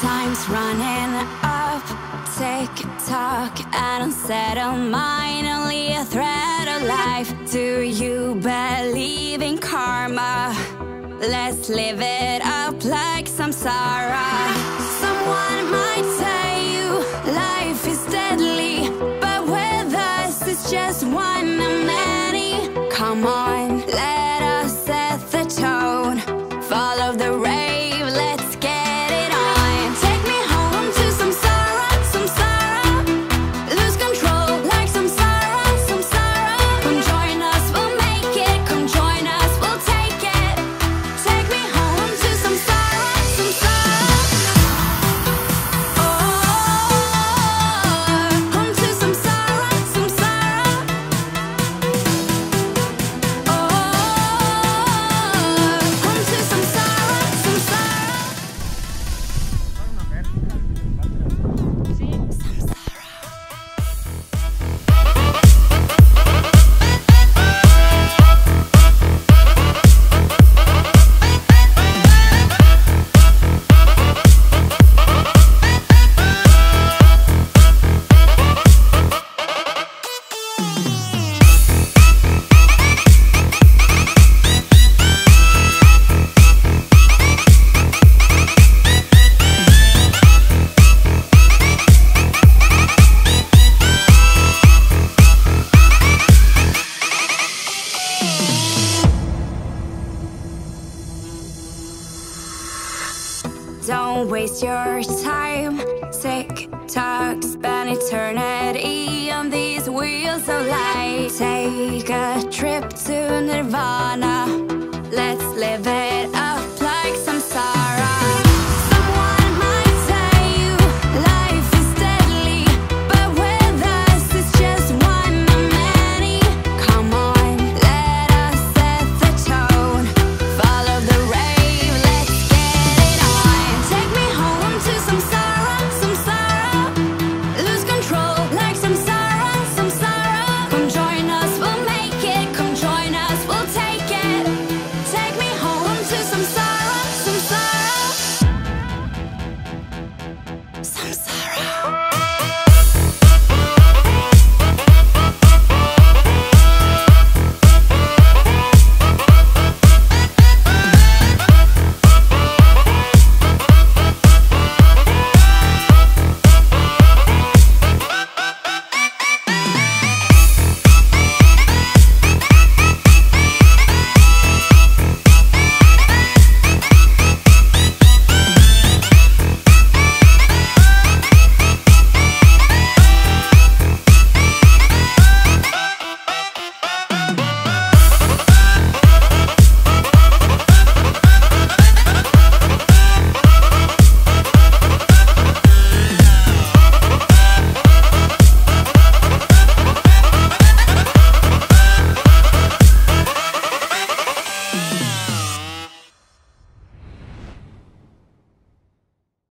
Time's running up, tick-tock, an unsettled mind, only a thread of life. Do you believe in karma? Let's live it up like samsara. Someone might tell you life is deadly, but with us it's just one of many. Come on, let us set the tone. Follow the rave, let's get it on. Take me home to samsara, samsara. Lose control like samsara, samsara. Come join us, we'll make it. Come join us, we'll take it. Take me home to samsara, samsara. Oh, home to samsara, samsara. Oh, home to samsara, samsara. Don't waste your time. Tick-tock, spend eternity on these wheels of light. Take a trip to Nirvana. Let's live it